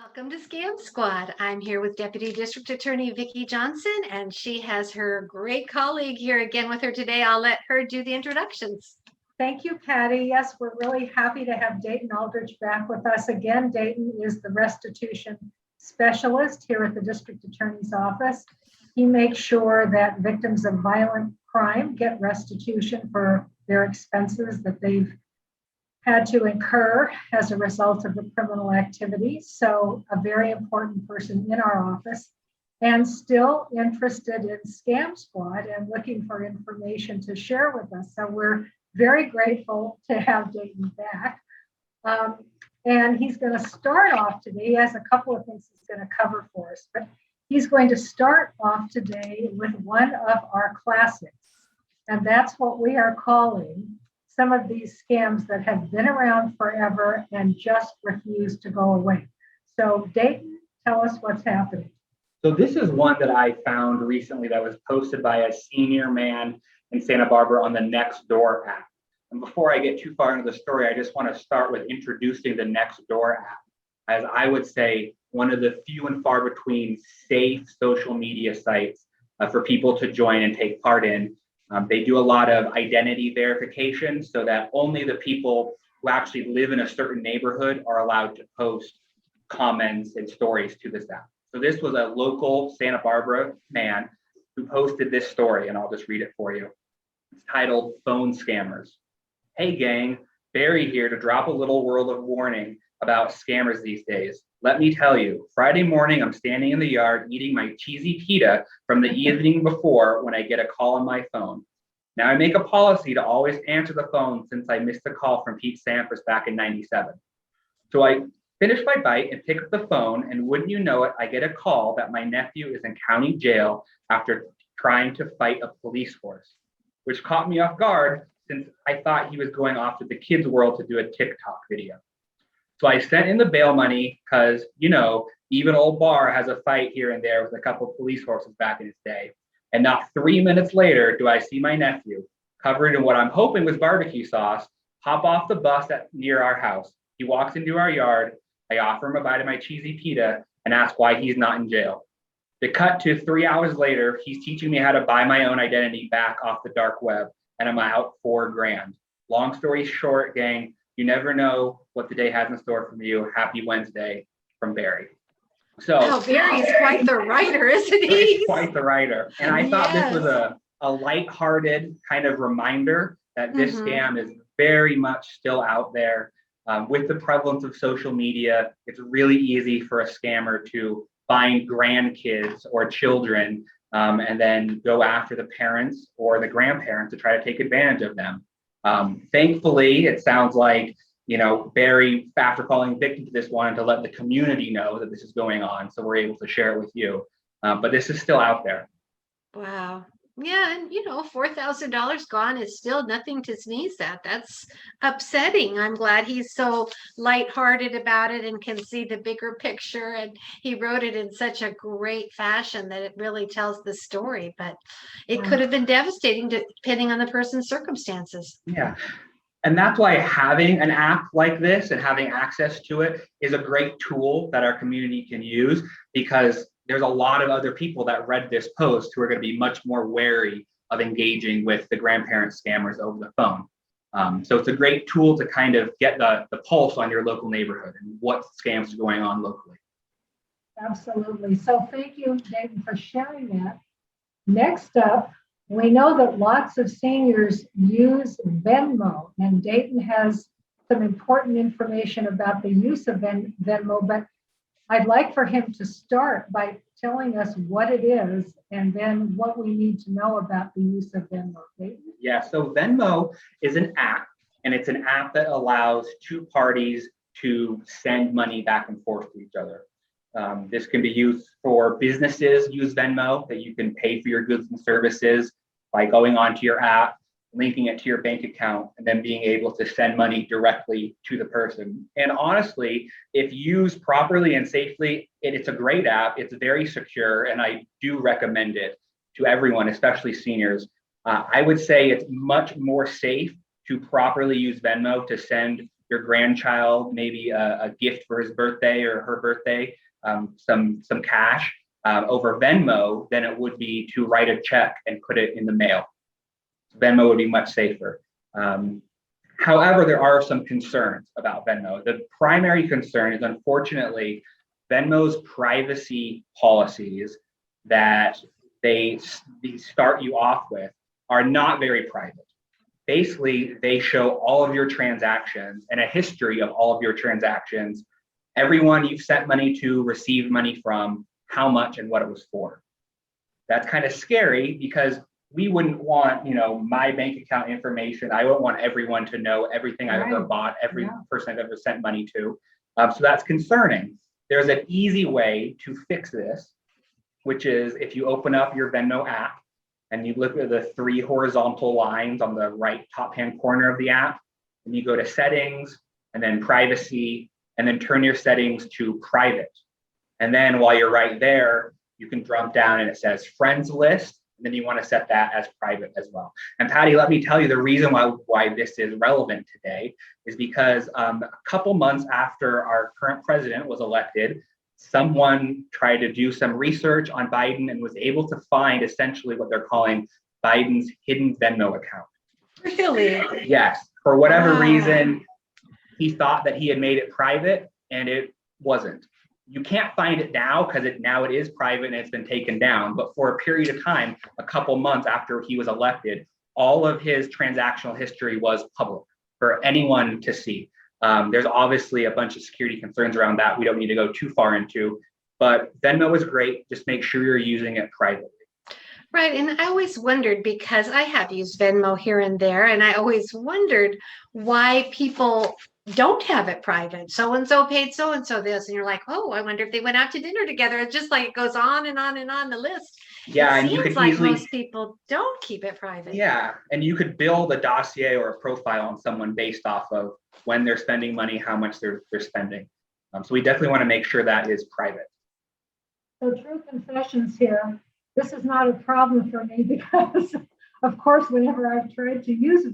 Welcome to Scam Squad. I'm here with Deputy District Attorney Vicki Johnson, and she has her great colleague here again with her today. I'll let her do the introductions. Thank you, Patty. Yes, we're really happy to have Dayton Aldrich back with us again. Dayton is the restitution specialist here at the District Attorney's Office. He makes sure that victims of violent crime get restitution for their expenses that they've had to incur as a result of the criminal activity. So a very important person in our office, and still interested in Scam Squad and looking for information to share with us. So we're very grateful to have Dayton back. And he's going to start off today. He has a couple of things he's going to cover for us, but he's going to start off today with one of our classics. And that's what we are calling some of these scams that have been around forever and just refuse to go away. So Dayton, tell us what's happening. So this is one that I found recently that was posted by a senior man in Santa Barbara on the Nextdoor app. And before I get too far into the story, I just want to start with introducing the Nextdoor app as I would say one of the few and far between safe social media sites for people to join and take part in. They do a lot of identity verification so that only the people who actually live in a certain neighborhood are allowed to post comments and stories to this app. So this was a local Santa Barbara man who posted this story, and I'll just read it for you. It's titled Phone Scammers. Hey gang, Barry here to drop a little word of warning about scammers these days. Let me tell you, Friday morning, I'm standing in the yard eating my cheesy pita from the evening before when I get a call on my phone. Now I make a policy to always answer the phone since I missed a call from Pete Sampras back in '97. So I finish my bite and pick up the phone, and wouldn't you know it, I get a call that my nephew is in county jail after trying to fight a police force, which caught me off guard since I thought he was going off to the kids' world to do a TikTok video. So I sent in the bail money because, even old Barr has a fight here and there with a couple of police horses back in his day. And not 3 minutes later do I see my nephew, covered in what I'm hoping was barbecue sauce, hop off the bus near our house. He walks into our yard. I offer him a bite of my cheesy pita and ask why he's not in jail. The cut to 3 hours later, he's teaching me how to buy my own identity back off the dark web, and I'm out $4,000. Long story short, gang, you never know what the day has in store for you. Happy Wednesday from Barry. So Barry's quite the writer, isn't he? He's quite the writer. And I thought this was a lighthearted kind of reminder that this scam is very much still out there. With the prevalence of social media, it's really easy for a scammer to find grandkids or children and then go after the parents or the grandparents to try to take advantage of them. Thankfully, it sounds like, Barry, after falling victim to this, wanted to let the community know that this is going on. So we're able to share it with you. But this is still out there. Wow. Yeah, and $4,000 gone is still nothing to sneeze at. That's upsetting. I'm glad he's so lighthearted about it and can see the bigger picture. And he wrote it in such a great fashion that it really tells the story. But it could have been devastating depending on the person's circumstances. Yeah. And that's why having an app like this and having access to it is a great tool that our community can use, because there's a lot of other people that read this post who are going to be much more wary of engaging with the grandparent scammers over the phone. So it's a great tool to kind of get the pulse on your local neighborhood and what scams are going on locally. Absolutely. So thank you, Dayton, for sharing that. Next up, we know that lots of seniors use Venmo, and Dayton has some important information about the use of Venmo, but I'd like for him to start by telling us what it is and then what we need to know about the use of Venmo. Dayton? Yeah, so Venmo is an app, and it's an app that allows two parties to send money back and forth to each other. This can be used for businesses, use Venmo, that you can pay for your goods and services by going onto your app, linking it to your bank account, and then being able to send money directly to the person. And honestly, if used properly and safely, it's a great app. It's very secure, and I do recommend it to everyone, especially seniors. I would say it's much more safe to properly use Venmo to send your grandchild maybe a gift for his birthday or her birthday, some cash over Venmo than it would be to write a check and put it in the mail. Venmo would be much safer. However, there are some concerns about Venmo. The primary concern is, unfortunately, Venmo's privacy policies that they start you off with are not very private. Basically, they show all of your transactions and a history of all of your transactions, everyone you've sent money to, received money from, how much and what it was for. That's kind of scary because we wouldn't want, my bank account information. I wouldn't want everyone to know everything I've ever bought, every person I've ever sent money to. So that's concerning. There's an easy way to fix this, which is if you open up your Venmo app and you look at the 3 horizontal lines on the right top-hand corner of the app, and you go to settings and then privacy, and then turn your settings to private. And then while you're right there, you can drop down and it says friends list, and then you want to set that as private as well. And Patty, let me tell you the reason why this is relevant today is because a couple months after our current president was elected, someone tried to do some research on Biden and was able to find essentially what they're calling Biden's hidden Venmo account. Really? Yes, for whatever reason, he thought that he had made it private and it wasn't. You can't find it now because now it is private and it's been taken down. But for a period of time, a couple months after he was elected, all of his transactional history was public for anyone to see. There's obviously a bunch of security concerns around that we don't need to go too far into, but Venmo is great. Just make sure you're using it privately. Right. And I always wondered, because I have used Venmo here and there, and I always wondered why people don't have it private. So-and-so paid so-and-so this. And you're like, oh, I wonder if they went out to dinner together. It's just like it goes on and on and on the list. Yeah, it and you seems could like easily, most people don't keep it private. yeah, and you could build a dossier or a profile on someone based off of when they're spending money, how much they're spending. So we definitely want to make sure that is private. So true confessions here. This is not a problem for me because, of course, whenever I've tried to use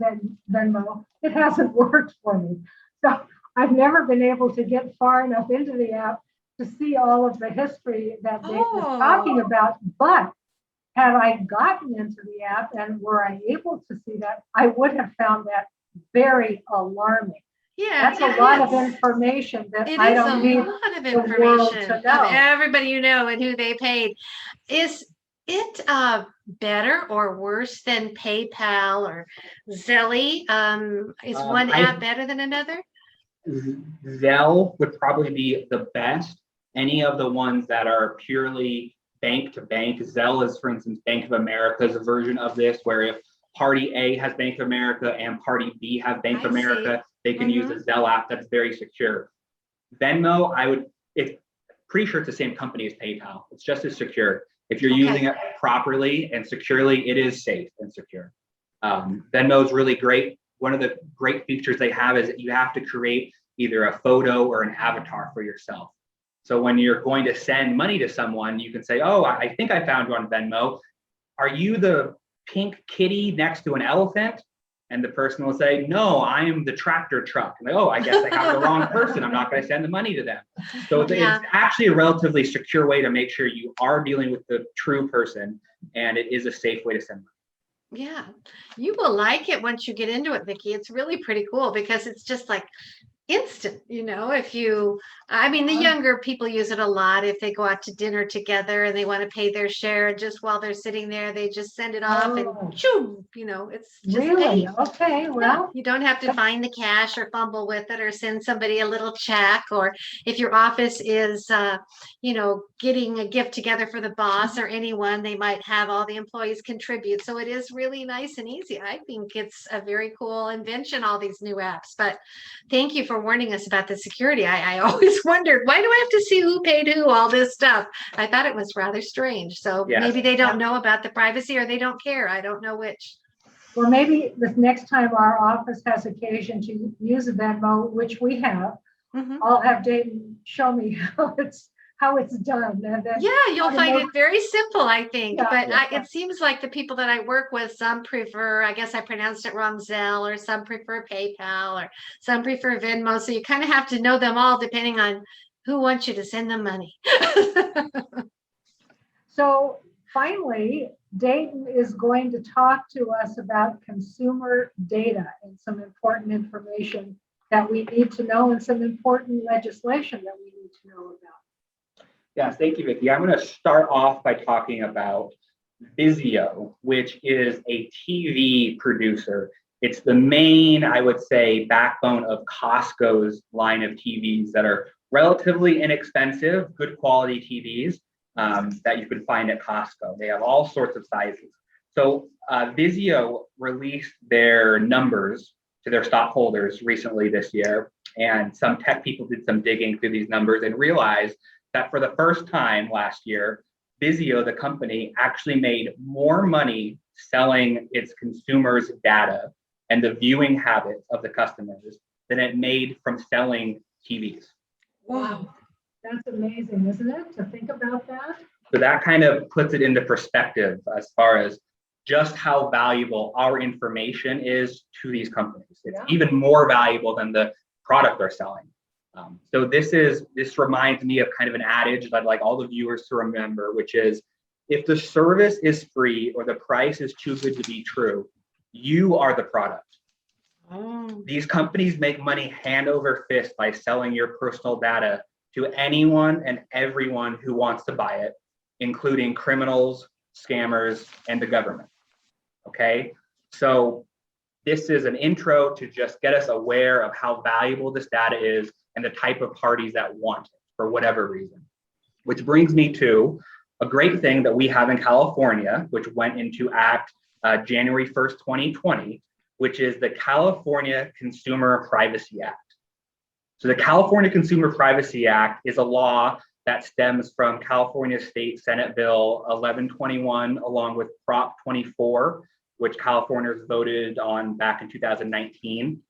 Venmo, it hasn't worked for me. So I've never been able to get far enough into the app to see all of the history that they were talking about. But had I gotten into the app and were I able to see that, I would have found that very alarming. Yeah, that's a lot of information that it I is don't need a lot of the world information to know. of everybody you know and who they paid. Is it better or worse than PayPal or Zelle? Is one app better than another? Zelle would probably be the best. Any of the ones that are purely bank to bank. Zelle is, for instance, Bank of America's version of this, where if Party A has Bank of America and Party B have Bank of America, they can use the Zelle app. That's very secure. Venmo, it's pretty sure it's the same company as PayPal. It's just as secure. If you're using it properly and securely, it is safe and secure. Venmo is really great. One of the great features they have is that you have to create either a photo or an avatar for yourself. So when you're going to send money to someone, you can say, oh, I think I found you on Venmo. Are you the pink kitty next to an elephant? And the person will say, no, I am the tractor truck. And oh, I guess I have the wrong person. I'm not going to send the money to them. So it's actually a relatively secure way to make sure you are dealing with the true person, and it is a safe way to send money. Yeah, you will like it once you get into it, Vicki. It's really pretty cool because it's just like instant, the younger people use it a lot if they go out to dinner together and they want to pay their share, and just while they're sitting there, they just send it off and choo, it's just really paid. Okay, well, you don't have to find the cash or fumble with it or send somebody a little check, or if your office is getting a gift together for the boss or anyone, they might have all the employees contribute. So it is really nice and easy. I think it's a very cool invention, all these new apps. But thank you for warning us about the security. I always wondered, why do I have to see who paid who, all this stuff? I thought it was rather strange. So maybe they don't know about the privacy, or they don't care. I don't know which. Well, maybe the next time our office has occasion to use a Venmo, which we have, I'll have Dayton show me how it's how it's done. And then Yeah, you'll find it very simple, I think. Yeah, But yeah. it seems like the people that I work with, some prefer, I guess I pronounced it wrong, Zelle, or some prefer PayPal, or some prefer Venmo. So you kind of have to know them all depending on who wants you to send them money. So finally, Dayton is going to talk to us about consumer data and some important information that we need to know and some important legislation that we need to know about. Yes, thank you, Vicki. I'm going to start off by talking about Vizio, which is a TV producer. It's the main, I would say, backbone of Costco's line of TVs that are relatively inexpensive, good quality TVs that you can find at Costco. They have all sorts of sizes. So Vizio released their numbers to their stockholders recently this year, and some tech people did some digging through these numbers and realized that for the first time last year, Vizio, the company, actually made more money selling its consumers' data and the viewing habits of the customers than it made from selling TVs. Wow, that's amazing, isn't it, to think about that? So that kind of puts it into perspective as far as just how valuable our information is to these companies. It's even more valuable than the product they're selling. So this reminds me of kind of an adage that I'd like all the viewers to remember, which is if the service is free or the price is too good to be true, you are the product. These companies make money hand over fist by selling your personal data to anyone and everyone who wants to buy it, including criminals, scammers, and the government. Okay, so this is an intro to just get us aware of how valuable this data is and the type of parties that want it for whatever reason. Which brings me to a great thing that we have in California, which went into act January 1st, 2020, which is the California Consumer Privacy Act. So the California Consumer Privacy Act is a law that stems from California State Senate Bill 1121, along with Prop 24, which Californians voted on back in 2019.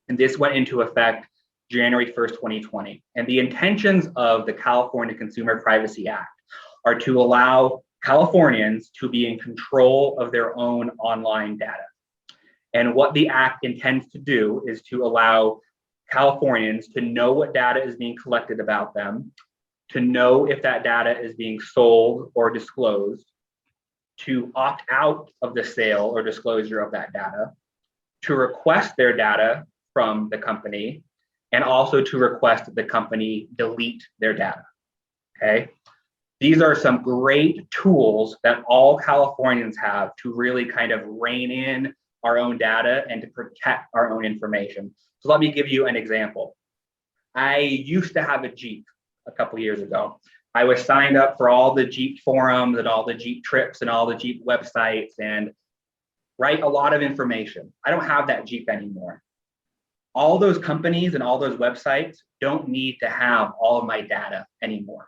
And this went into effect January 1st, 2020. And the intentions of the California Consumer Privacy Act are to allow Californians to be in control of their own online data. And what the act intends to do is to allow Californians to know what data is being collected about them, to know if that data is being sold or disclosed, to opt out of the sale or disclosure of that data, to request their data from the company, and also to request that the company delete their data, okay? These are some great tools that all Californians have to really kind of rein in our own data and to protect our own information. So let me give you an example. I used to have a Jeep a couple years ago. I was signed up for all the Jeep forums and all the Jeep trips and all the Jeep websites and write a lot of information. I don't have that Jeep anymore. All those companies and all those websites don't need to have all of my data anymore.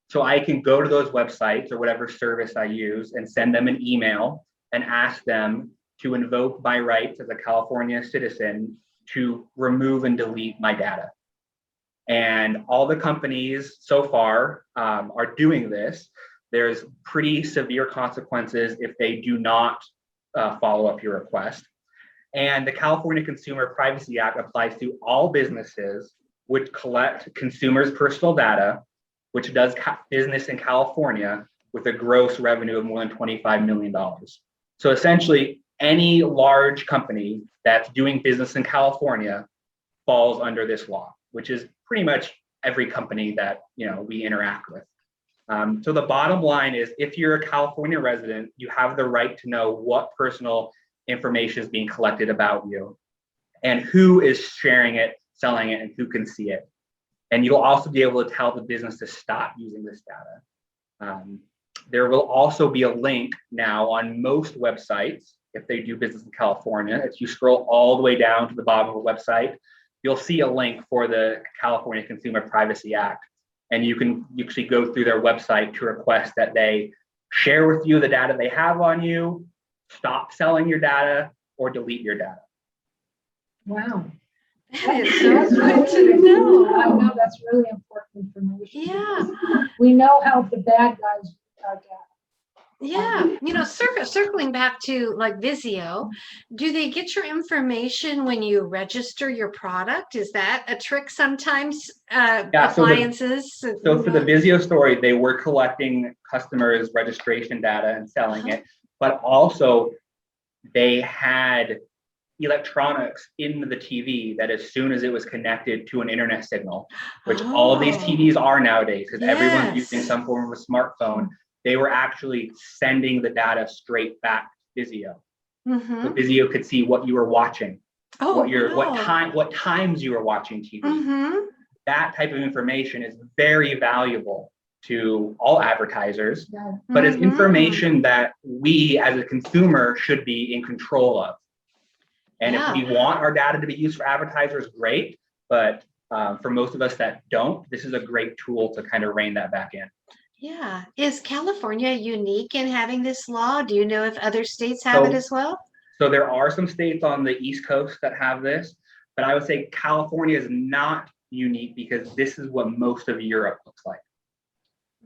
So I can go to those websites or whatever service I use and send them an email and ask them to invoke my rights as a California citizen to remove and delete my data. And all the companies so far are doing this. There's pretty severe consequences if they do not follow up your request. And the California Consumer Privacy Act applies to all businesses which collect consumers' personal data, which does business in California with a gross revenue of more than $25 million. So essentially, any large company that's doing business in California falls under this law, which is pretty much every company that we interact with. So the bottom line is, if you're a California resident, you have the right to know what personal information is being collected about you and who is sharing it, selling it, and who can see it. And you'll also be able to tell the business to stop using this data. There will also be a link now on most websites, if they do business in California. If you scroll all the way down to the bottom of the website, you'll see a link for the California Consumer Privacy Act. And you can actually go through their website to request that they share with you the data they have on you, stop selling your data, or delete your data. Wow. That is so good to know. I know that's really important information. Yeah. because we know how the bad guys use our data. Yeah, circling back to like Vizio, do they get your information when you register your product? Is that a trick sometimes? Yeah, Appliances. So for the Vizio story, they were collecting customers' registration data and selling it, but also they had electronics in the TV that as soon as it was connected to an internet signal, which all of these TVs are nowadays, because everyone's using some form of a smartphone, they were actually sending the data straight back to Vizio. So Vizio could see what you were watching, what times you were watching TV. That type of information is very valuable to all advertisers, but it's information that we as a consumer should be in control of. And if we want our data to be used for advertisers, great. But for most of us that don't, this is a great tool to kind of rein that back in. Yeah. Is California unique in having this law? Do you know if other states have it as well? So there are some states on the East Coast that have this, but I would say California is not unique because this is what most of Europe looks like.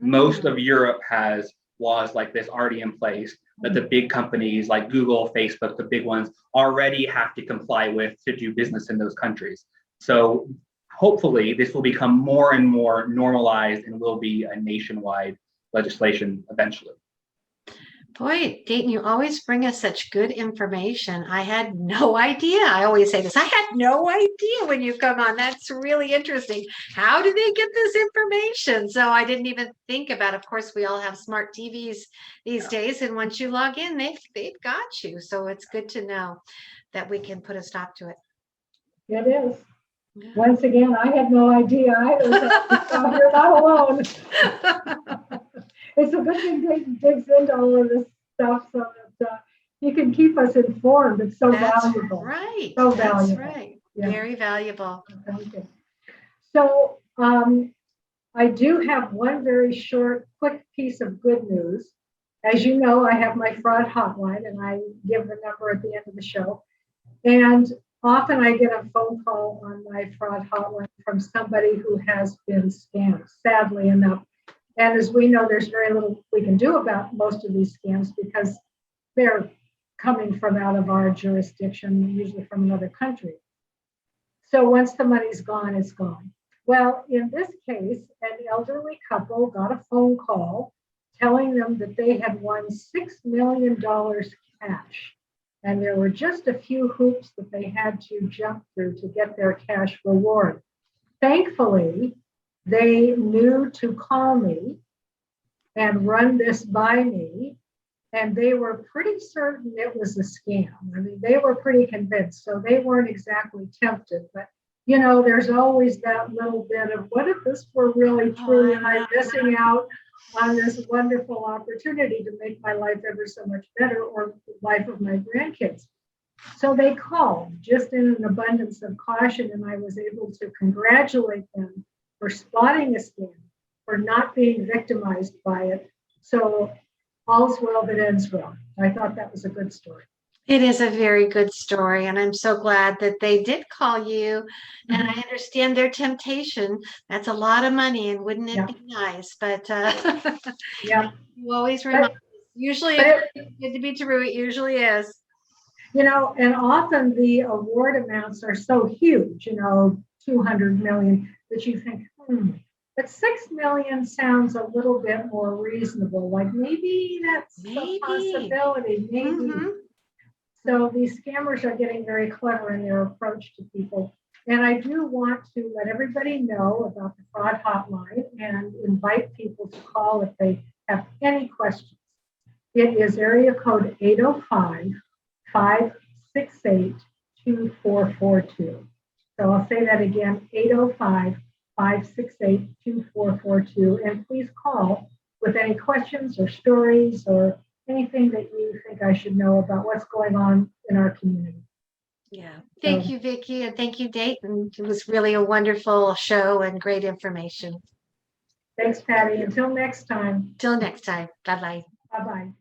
Most of Europe has laws like this already in place that the big companies like Google, Facebook, the big ones already have to comply with to do business in those countries. So hopefully this will become more and more normalized and will be a nationwide legislation eventually. Boy, Dayton, you always bring us such good information. I had no idea. I always say this. I had no idea when you come on. That's really interesting. How do they get this information? So I didn't even think about, of course, we all have smart TVs these days. And once you log in, they've got you. So it's good to know that we can put a stop to it. It is. Yeah. Once again, I had no idea either. So you're not alone. It's a good thing Dayton digs into all of this stuff so that you can keep us informed. It's so valuable. Right. So That's valuable. Right. Yeah. Very valuable. Okay. So I do have one very short, quick piece of good news. As you know, I have my fraud hotline, and I give the number at the end of the show. And often I get a phone call on my fraud hotline from somebody who has been scammed, sadly enough. And as we know, there's very little we can do about most of these scams because they're coming from out of our jurisdiction, usually from another country. So once the money's gone, it's gone. Well, in this case, an elderly couple got a phone call telling them that they had won $6 million cash. And there were just a few hoops that they had to jump through to get their cash reward. Thankfully, they knew to call me and run this by me, and they were pretty certain it was a scam. I mean, they were pretty convinced, so they weren't exactly tempted. But, you know, there's always that little bit of, what if this were really true and I'm missing out on this wonderful opportunity to make my life ever so much better, or the life of my grandkids. So they called just in an abundance of caution, and I was able to congratulate them for spotting a scam, for not being victimized by it. So all's well that ends well. I thought that was a good story. It is a very good story, and I'm so glad that they did call you. And I understand their temptation. That's a lot of money, and wouldn't it be nice? But you always remind us. Usually, it's good to be true. It usually is. You know, and often the award amounts are so huge, you know, 200 million, that you think, but 6 million sounds a little bit more reasonable. Like maybe that's a possibility, maybe. So these scammers are getting very clever in their approach to people. And I do want to let everybody know about the fraud hotline and invite people to call if they have any questions. It is area code 805-568-2442. So I'll say that again, 805-568-2442. And please call with any questions or stories or anything that you think I should know about what's going on in our community. Yeah. Thank you, Vicki, and thank you, Dayton. It was really a wonderful show and great information. Thanks, Patty. Until next time. Till next time. Bye-bye. Bye-bye.